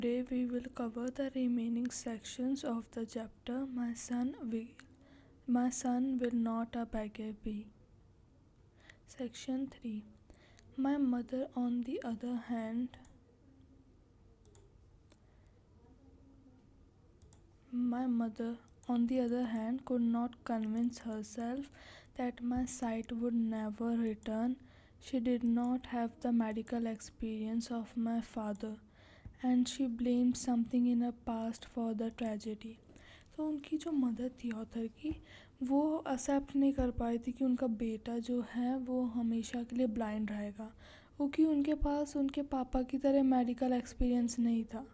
Today we will cover the remaining sections of the chapter My son will not a beggar be. Section 3. My mother on the other hand My mother, on the other hand, could not convince herself that my sight would never return. She did not have the medical experience of my father, and she blamed something in her past for the tragedy. तो उनकी जो mother थी author की, वो accept नहीं कर पाई थी कि उनका बेटा जो है वो हमेशा के लिए ब्लाइंड रहेगा, क्योंकि उनके पास उनके पापा की तरह मेडिकल एक्सपीरियंस नहीं था,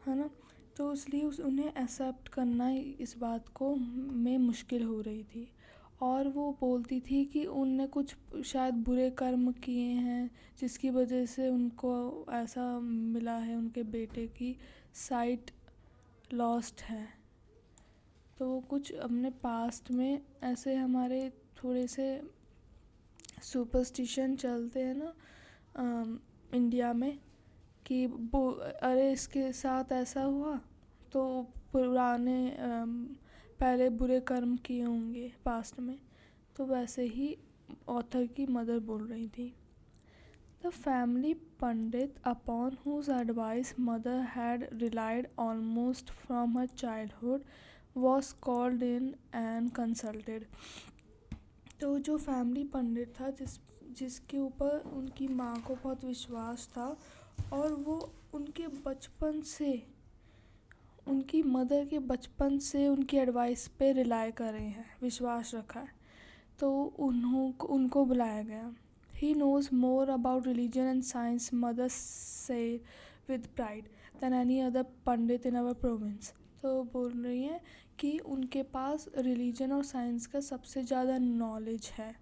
है ना। तो इसलिए उन्हें एक्सेप्ट करना इस बात को में मुश्किल हो रही थी, और वो बोलती थी कि उनने कुछ शायद बुरे कर्म किए हैं जिसकी वजह से उनको ऐसा मिला है, उनके बेटे की साइट लॉस्ट है। तो वो कुछ अपने पास्ट में ऐसे हमारे थोड़े से सुपरस्टिशन चलते हैं ना इंडिया में, कि अरे इसके साथ ऐसा हुआ तो पुराने पहले बुरे कर्म किए होंगे पास्ट में। तो वैसे ही ऑथर की मदर बोल रही थी। The family Pandit upon whose advice mother had relied almost from her childhood was called in and consulted। तो जो फैमिली पंडित था जिसके ऊपर उनकी माँ को बहुत विश्वास था, और वो उनके बचपन से, उनकी मदर के बचपन से उनकी एडवाइस पे रिलाई कर रहे हैं, विश्वास रखा है, तो उनको बुलाया गया। He knows more about religion and science, mother say with pride, than any other pandit in our province. तो बोल रही हैं कि उनके पास रिलीजन और साइंस का सबसे ज़्यादा नॉलेज है।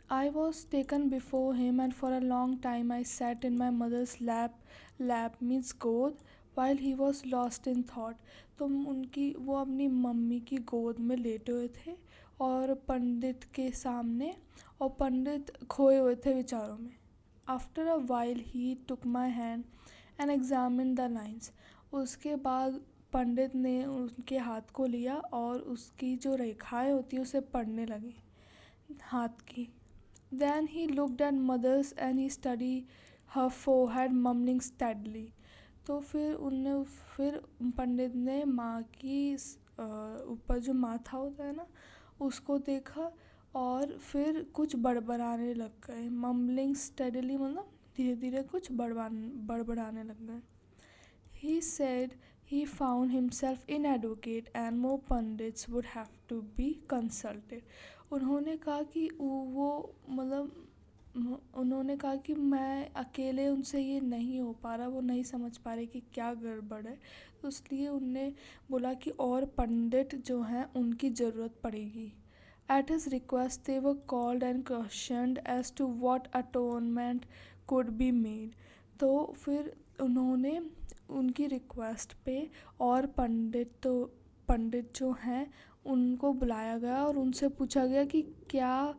I was taken before him, and for a long time I sat in my mother's lap means गोद, while he was lost in thought। तो वो अपनी मम्मी की गोद में लेटे हुए थे और पंडित के सामने, और पंडित खोए हुए थे विचारों में। After a while he took my hand and examined the lines। उसके बाद पंडित ने उनके हाथ को लिया और उसकी जो रेखाएं होती है उसे पढ़ने लगे हाथ की। Then he looked at mother's and he studied her forehead, mumbling steadily। तो फिर पंडित ने माँ की ऊपर जो माथा होता है ना उसको देखा, और फिर कुछ बड़बड़ाने लग गए। मम्बलिंग स्टेडली मतलब धीरे धीरे कुछ बड़बड़ाने लग गए। He said he found himself inadequate and more pundits would have to be consulted। उन्होंने कहा कि उन्होंने कहा कि मैं अकेले उनसे ये नहीं हो पा रहा, वो नहीं समझ पा रहे कि क्या गड़बड़ है, तो इसलिए उनने बोला कि और पंडित जो हैं उनकी ज़रूरत पड़ेगी। At his request they were called and questioned as to what atonement could be made। तो फिर उन्होंने उनकी रिक्वेस्ट पे और पंडित जो हैं उनको बुलाया गया और उनसे पूछा गया कि क्या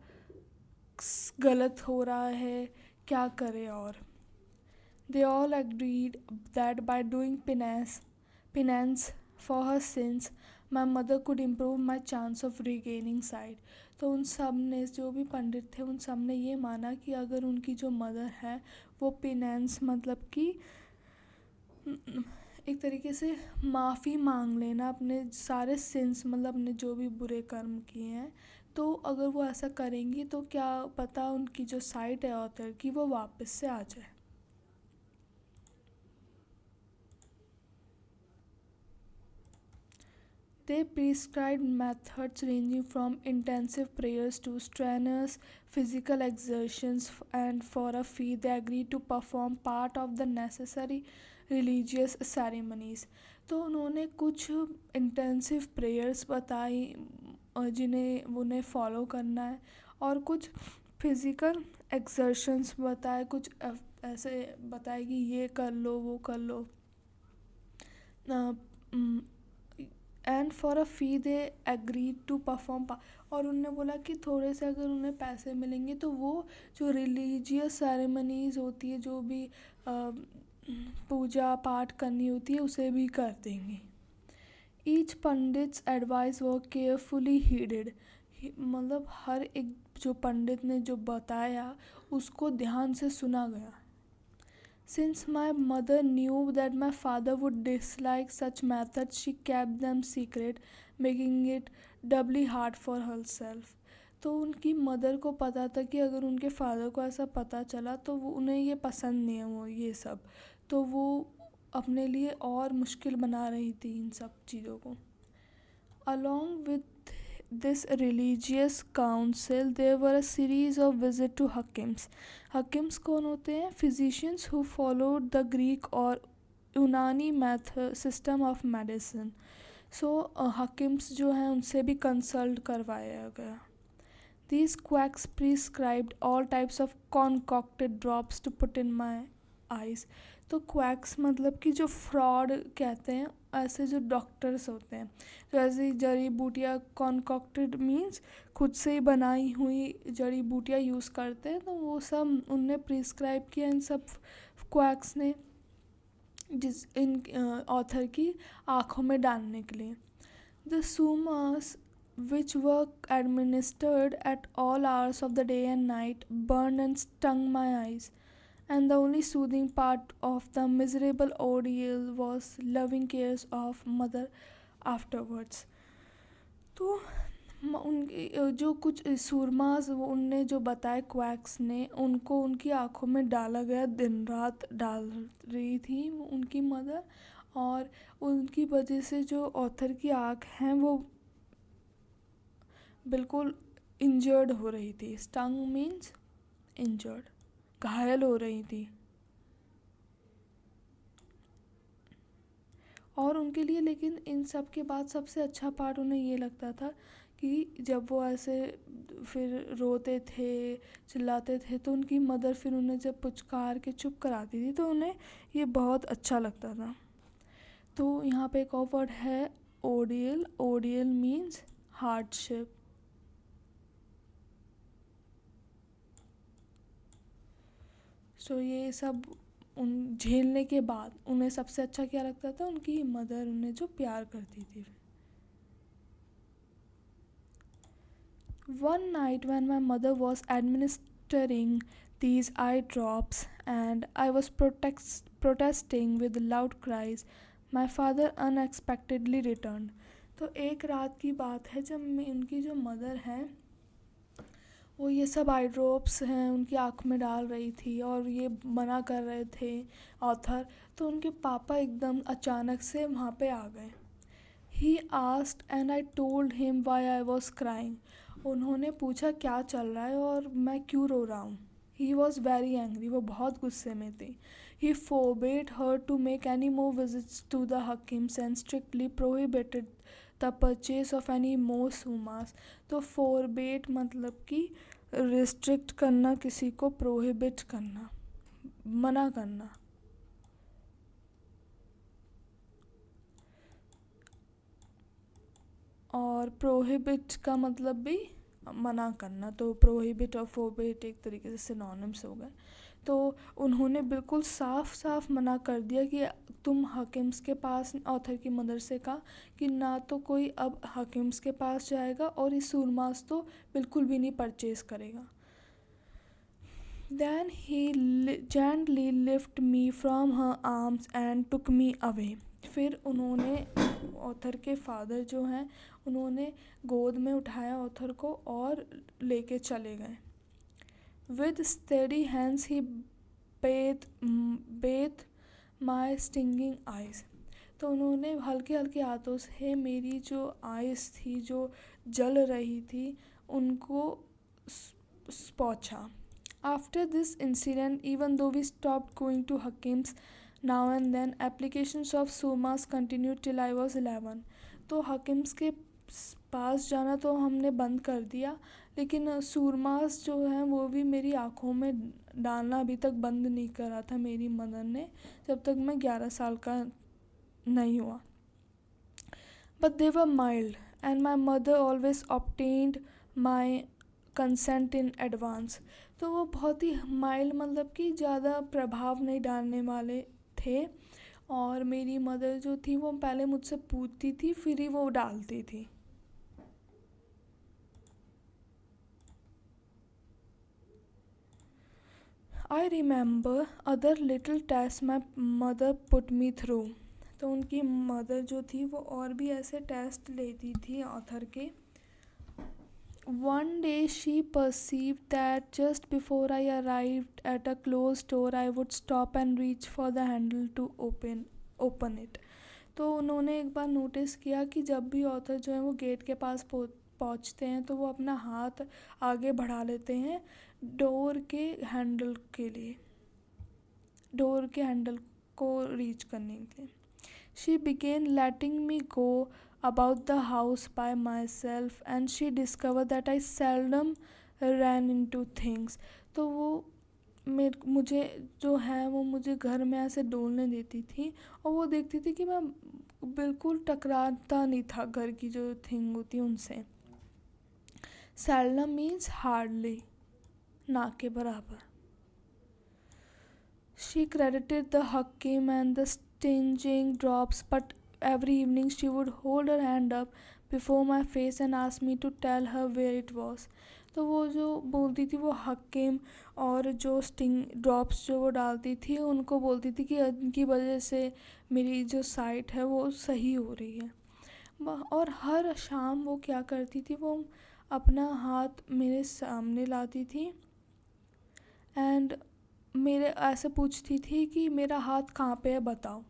गलत हो रहा है, क्या करें। और they all agreed that by doing penance for her sins my mother could improve my chance of regaining sight। तो उन सब ने, जो भी पंडित थे, उन सब ने ये माना कि अगर उनकी जो मदर है वो पेनेंस मतलब कि एक तरीके से माफ़ी मांग लेना अपने सारे सिंस, मतलब अपने जो भी बुरे कर्म किए हैं, तो अगर वो ऐसा करेंगी तो क्या पता उनकी जो साइट है ऑथर की वो वापस से आ जाए। They prescribed methods ranging from intensive prayers to strenuous physical exertions, and for a fee they agreed to perform part of the necessary religious ceremonies। तो उन्होंने कुछ इंटेंसिव प्रेयर्स बताई जिन्हें उन्हें फॉलो करना है, और कुछ फिज़िकल एक्सर्शंस बताए, कुछ ऐसे बताए कि ये कर लो वो कर लो। And for a fee they agree to perform. और उन्होंने बोला कि थोड़े से अगर उन्हें पैसे मिलेंगे तो वो जो रिलीजियस सेरेमनीज़ होती है, जो भी पूजा पाठ करनी होती है उसे भी कर देंगे। ईच पंडित्स एडवाइस वो केयरफुली हीडेड, मतलब हर एक जो पंडित ने जो बताया उसको ध्यान से सुना गया। Since my mother knew that my father would dislike such methods, she kept them secret, making it doubly hard for herself. तो उनकी मदर को पता था कि अगर उनके फादर को ऐसा पता चला तो वो उन्हें ये पसंद नहीं है वो ये सब, तो वो अपने लिए और मुश्किल बना रही थी इन सब चीज़ों को। Along with this religious council, there were a series of visits to Hakims. Hakims कौन होते हैं? Physicians who followed the Greek or यूनानी method system of medicine. So Hakims जो हैं उनसे भी कंसल्ट करवाया गया। These quacks prescribed all types of concocted drops to put in my eyes. तो क्वैक्स मतलब कि जो फ्रॉड कहते हैं, ऐसे जो डॉक्टर्स होते हैं जो ऐसी जड़ी बूटियाँ कॉन्कॉक्टेड मीन्स खुद से ही बनाई हुई जड़ी बूटियाँ यूज़ करते हैं, तो वो सब उनने प्रिस्क्राइब किया इन सब क्वैक्स ने जिस इन ऑथर की आँखों में डालने के लिए। The sums which were administered at all hours of the day and night burned and stung my eyes, and the only soothing part of the miserable ordeal was loving cares of mother afterwards. तो उनके जो कुछ सुरमास उनने जो बताए quacks ने उनको उनकी आँखों में डाला गया, दिन रात डाल रही थी उनकी मदर, और उनकी वजह से जो ऑथर की आँख हैं वो बिल्कुल इंजर्ड हो रही थी। स्टंग मीन्स इंजर्ड, घायल हो रही थी। और उनके लिए लेकिन इन सब के बाद सबसे अच्छा पार्ट उन्हें ये लगता था कि जब वो ऐसे फिर रोते थे चिल्लाते थे तो उनकी मदर फिर उन्हें जब पुचकार के चुप कराती थी तो उन्हें ये बहुत अच्छा लगता था। तो यहाँ पे एक और वर्ड है ओडियल। ओडियल मीन्स हार्डशिप। सो ये सब उन झेलने के बाद उन्हें सबसे अच्छा क्या लगता था? उनकी मदर उन्हें जो प्यार करती थी। One night when my mother was administering these eye drops and I was protesting with loud cries, my father unexpectedly returned. तो एक रात की बात है जब उनकी जो मदर हैं वो ये सब आई ड्रॉप्स हैं उनकी आँख में डाल रही थी और ये मना कर रहे थे ऑथर, तो उनके पापा एकदम अचानक से वहाँ पे आ गए। He asked and I told him why I was crying. उन्होंने पूछा क्या चल रहा है और मैं क्यों रो रहा हूँ। He was very angry, वो बहुत गुस्से में थे। He forbade her to make any more visits to the Hakims and strictly prohibited the purchase of any more sumas. तो forbade मतलब कि restrict करना, किसी को prohibit करना, मना करना। और प्रोहिबिट का मतलब भी मना करना, तो प्रोहिबिट और फोरबिट एक तरीके से सिनोनिम्स हो गए। तो उन्होंने बिल्कुल साफ साफ मना कर दिया कि तुम हकीम्स के पास, ऑथर की मदर से कहा कि ना तो कोई अब हकीम्स के पास जाएगा और इस सुरमास तो बिल्कुल भी नहीं परचेज़ करेगा। Then he gently lifted me from her arms and took me away. फिर उन्होंने ऑथर के फादर जो हैं उन्होंने गोद में उठाया ऑथर को और लेके चले गए। With steady hands he bathed my stinging eyes. तो उन्होंने हल्के हल्के हाथों से मेरी जो आइज़ थी जो जल रही थी उनको पोंछा। After this incident, even though we stopped going to Hakims now and then, applications of sumas continued till I was 11. तो हकीम्स के पास जाना तो हमने बंद कर दिया, लेकिन सूरमास जो हैं वो भी मेरी आँखों में डालना अभी तक बंद नहीं करा था मेरी मदर ने, जब तक मैं 11 साल का नहीं हुआ। But they were mild and my mother always obtained my consent in advance. तो वो बहुत ही माइल्ड मतलब कि ज़्यादा प्रभाव नहीं डालने वाले थे, और मेरी मदर जो थी वो पहले मुझसे पूछती थी फिर ही वो डालती थी। I remember other little test my mother put me through. तो उनकी मदर जो थी वो और भी ऐसे टेस्ट लेती थी ऑथर के। One day she perceived that just before I arrived at a closed door, I would stop and reach for the handle to open it. तो उन्होंने एक बार नोटिस किया कि जब भी ऑथर जो है वो गेट के पास पहुंचते हैं तो वो अपना हाथ आगे बढ़ा लेते हैं डोर के हैंडल के लिए, डोर के हैंडल को रीच करने के लिए। She began letting me go about the house by myself and she discovered that I seldom ran into things. तो वो मुझे जो है वो मुझे घर में ऐसे डोलने देती थी और वो देखती थी कि मैं बिल्कुल टकराता नहीं था घर की जो थिंग होती उनसे। seldom means hardly, ना के बराबर। She credited the Hakim and the stinging drops, but every evening she would hold her hand up before my face and ask me to tell her where it was. तो वो जो बोलती थी वो हकीम और जो स्टिंग ड्रॉप्स जो वो डालती थी उनको बोलती थी कि उनकी वजह से मेरी जो साइट है वो सही हो रही है। और हर शाम वो क्या करती थी, वो अपना हाथ मेरे सामने लाती थी एंड मेरे ऐसे पूछती थी कि मेरा हाथ कहाँ पे है बताओ।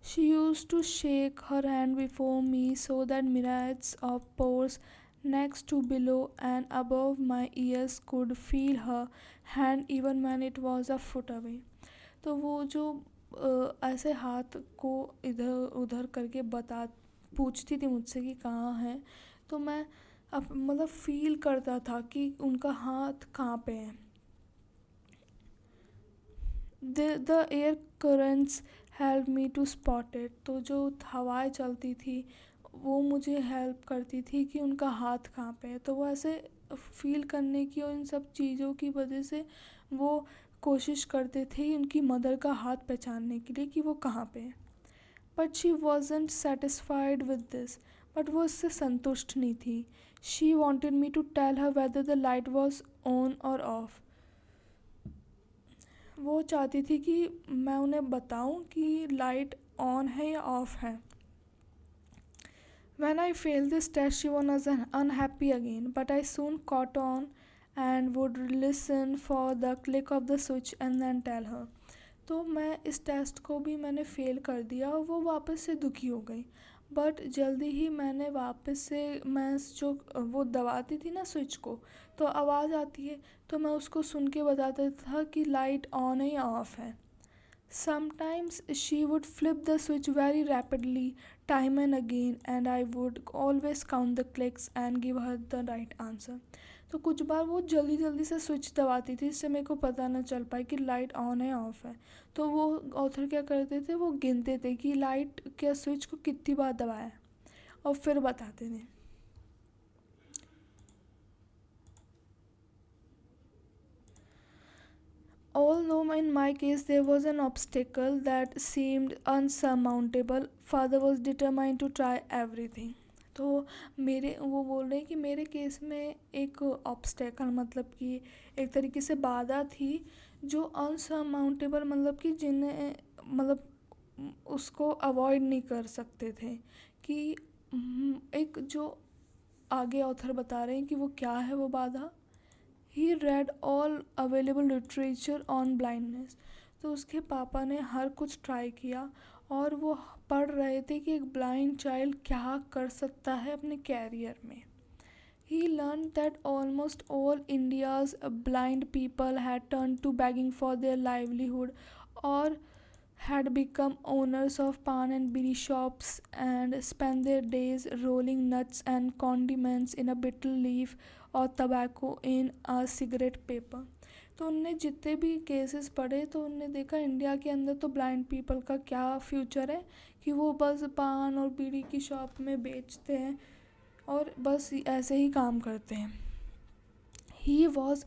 She used to shake her hand before me so that myriads of pores next to, below and above my ears could feel her hand even when it was a foot away. तो वो जो ऐसे हाथ को इधर उधर करके पूछती थी मुझसे कि कहाँ है, तो मैं अब मतलब फील करता था कि उनका हाथ कहाँ पे है। The air currents helped me to spot it. तो जो हवाएं चलती थी वो मुझे हेल्प करती थी कि उनका हाथ कहाँ पे है। तो वो ऐसे फील करने की और इन सब चीज़ों की वजह से वो कोशिश करते थे उनकी मदर का हाथ पहचानने के लिए कि वो कहाँ पे है। But she wasn't satisfied with this. But वो इससे संतुष्ट नहीं थी। She wanted me to tell her whether the light was on or off. वो चाहती थी कि मैं उन्हें बताऊं कि लाइट ऑन है या ऑफ है। When I failed this test, she was unhappy again, but I soon caught on and would listen for the click of the switch and then tell her. तो मैं इस टेस्ट को भी मैंने fail कर दिया और वो वापस से दुखी हो गई। बट जल्दी ही मैंने वापस से मैं जो वो दबाती थी ना स्विच को, तो आवाज़ आती है, तो मैं उसको सुन के बताता था कि लाइट ऑन है या ऑफ है। Sometimes she would flip the switch very rapidly, time and again, and I would always count the clicks and give her the right answer. तो कुछ बार वो जल्दी जल्दी से स्विच दबाती थी जिससे मेरे को पता ना चल पाए कि लाइट ऑन है ऑफ है। तो वो ऑथर क्या करते थे, वो गिनते थे कि लाइट के स्विच को कितनी बार दबाया और फिर बताते थे। Although in my case there was an obstacle that seemed unsurmountable, father was determined to try everything. तो मेरे वो बोल रहे हैं कि मेरे केस में एक ऑब्स्टेकल मतलब कि एक तरीके से बाधा थी जो अनसरमाउंटेबल मतलब कि जिन्हें मतलब उसको अवॉइड नहीं कर सकते थे कि एक जो आगे ऑथर बता रहे हैं कि वो क्या है वो बाधा। He read all available literature on blindness. तो उसके पापा ने हर कुछ ट्राई किया और वो पढ़ रहे थे कि एक ब्लाइंड चाइल्ड क्या कर सकता है अपने कैरियर में। He learned that almost all India's blind people had turned to begging for their livelihood or had become owners of pan and biri shops and spent their days rolling nuts and condiments in a betel leaf और tobacco in a cigarette paper. तो उनने जितने भी cases पढ़े तो उनने देखा India के अंदर तो ब्लाइंड पीपल का क्या फ्यूचर है कि वो बस पान और बीड़ी की शॉप में बेचते हैं और बस ऐसे ही काम करते हैं। ही वॉज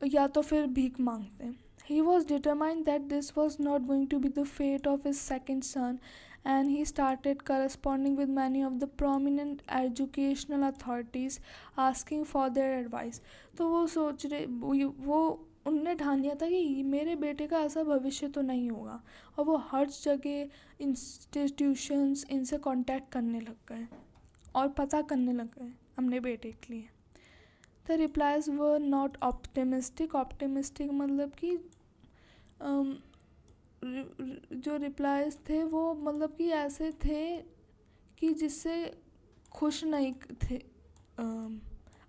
या तो फिर भीख मांगते हैं। He was determined that this was not going to be the fate of his second son, and he started corresponding with many of the prominent educational authorities asking for their advice. तो वो सोच रहे वो उनने ठान लिया था कि मेरे बेटे का ऐसा भविष्य तो नहीं होगा, और वो हर जगह इंस्टीट्यूशंस इनसे कांटेक्ट करने लग गए और पता करने लग गए अपने बेटे के लिए. The replies were not optimistic. Optimistic मतलब कि जो रिप्लाइज थे वो मतलब कि ऐसे थे कि जिससे खुश नहीं थे,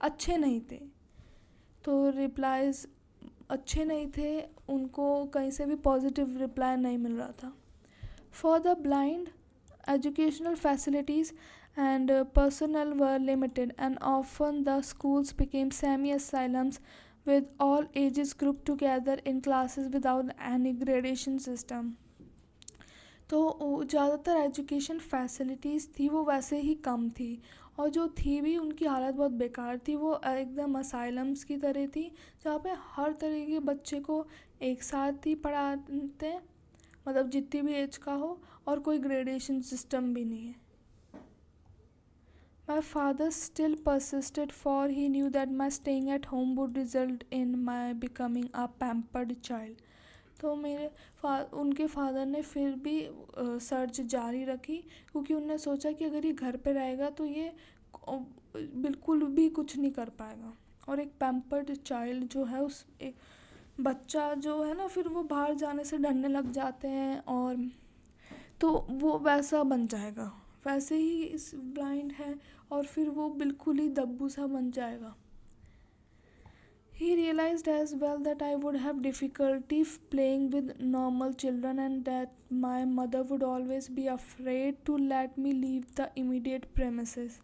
अच्छे नहीं थे. तो रिप्लाइज अच्छे नहीं थे, उनको कहीं से भी पॉजिटिव रिप्लाई नहीं मिल रहा था. For the blind educational facilities and personnel were limited, and often the schools became semi-asylums with all ages grouped together in classes without any gradation system. तो ज़्यादातर एजुकेशन फैसिलिटीज़ थी वो वैसे ही कम थी, और जो थी भी उनकी हालत बहुत बेकार थी. वो एकदम असाइलम्स की तरह थी जहाँ पे हर तरह के बच्चे को एक साथ ही पढ़ाते, मतलब जितनी भी एज का हो, और कोई ग्रेडेशन सिस्टम भी नहीं है. My father still persisted, for he knew that my staying at home would result in my becoming a pampered child. तो उनके फादर ने फिर भी सर्च जारी रखी, क्योंकि उनने सोचा कि अगर ये घर पे रहेगा तो ये बिल्कुल भी कुछ नहीं कर पाएगा, और एक पैम्पर्ड चाइल्ड जो है, उस एक बच्चा जो है ना, फिर वो बाहर जाने से डरने लग जाते हैं, और तो वो वैसा बन जाएगा, वैसे ही इस ब्लाइंड है, और फिर वो बिल्कुल ही दब्बू सा बन जाएगा. He realized as well that I would have difficulty playing with normal children, and that my mother would always be afraid to let me leave the immediate premises.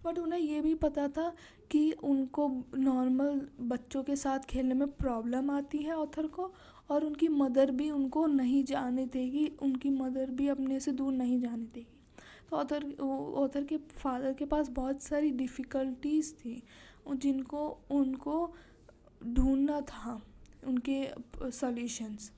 But उन्हें ये भी पता था कि उनको नॉर्मल बच्चों के साथ खेलने में प्रॉब्लम आती है ऑथर को, और उनकी मदर भी उनको नहीं जाने देगी, उनकी मदर भी अपने से दूर नहीं जाने देगी. तो ऑथर के फादर के पास बहुत सारी डिफ़िकल्टीज़ थी जिनको उनको ढूंढना था उनके solutions.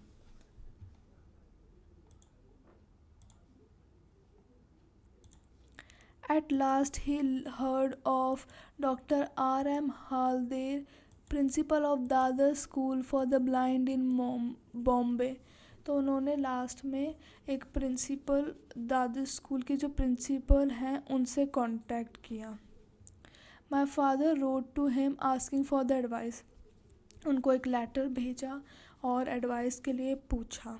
At last he heard of Dr. R.M. Halder, principal of Dadar School for the Blind in Bombay. तो उन्होंने लास्ट में एक प्रिंसिपल, दादर स्कूल के जो प्रिंसिपल हैं उनसे कांटेक्ट किया. My father wrote to him asking for the advice. उनको एक लेटर भेजा और एडवाइस के लिए पूछा.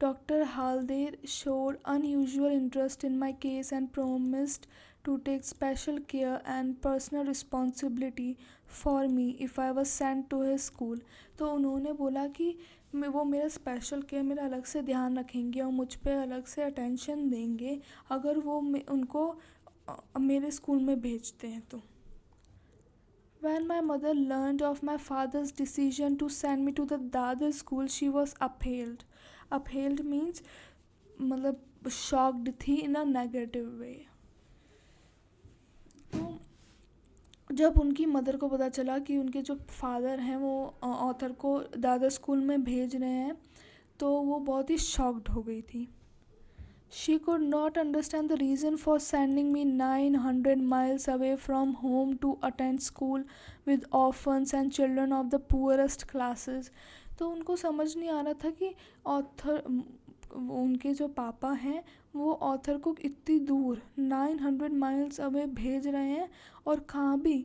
Dr. Halder showed unusual interest in my case and promised to take special care and personal responsibility for me if I was sent to his school. तो उन्होंने बोला कि वो मेरा स्पेशल केयर, मेरा अलग से ध्यान रखेंगे और मुझ पे अलग से अटेंशन देंगे अगर वो उनको मेरे स्कूल में भेजते हैं तो. When my mother learned of my father's decision to send me to the Dadar school, she was appalled. Appalled means मतलब शॉक्ड थी इन अ नेगेटिव वे. तो जब उनकी मदर को पता चला कि उनके जो फादर हैं वो ऑथर को दादर स्कूल में भेज रहे हैं, तो वो बहुत ही शॉक्ड हो गई थी. She could not understand the reason for sending me 900 miles away from home to attend school with orphans and children of the poorest classes. तो उनको समझ नहीं आ रहा था कि ऑथर, उनके जो पापा हैं वो ऑथर को इतनी दूर 900 माइल्स अवे भेज रहे हैं, और कहाँ भी,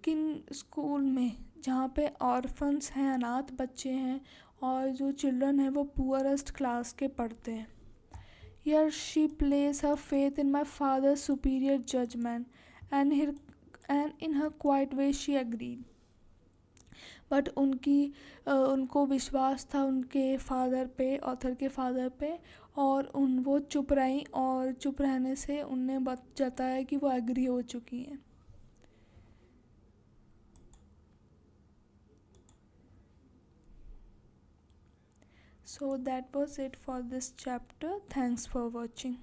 किन स्कूल में जहाँ पे ऑर्फन्स हैं, अनाथ बच्चे हैं, और जो चिल्ड्रन हैं वो पुअरेस्ट क्लास के पढ़ते हैं. Here she placed her faith in my father's superior judgment, and in her quiet way she agreed. But उनको विश्वास था उनके फादर पे, ऑथर के फादर पे, और वो चुप रहीं, और चुप रहने से उनने जताया कि वो एग्री हो चुकी हैं. So that was it for this chapter. Thanks for watching.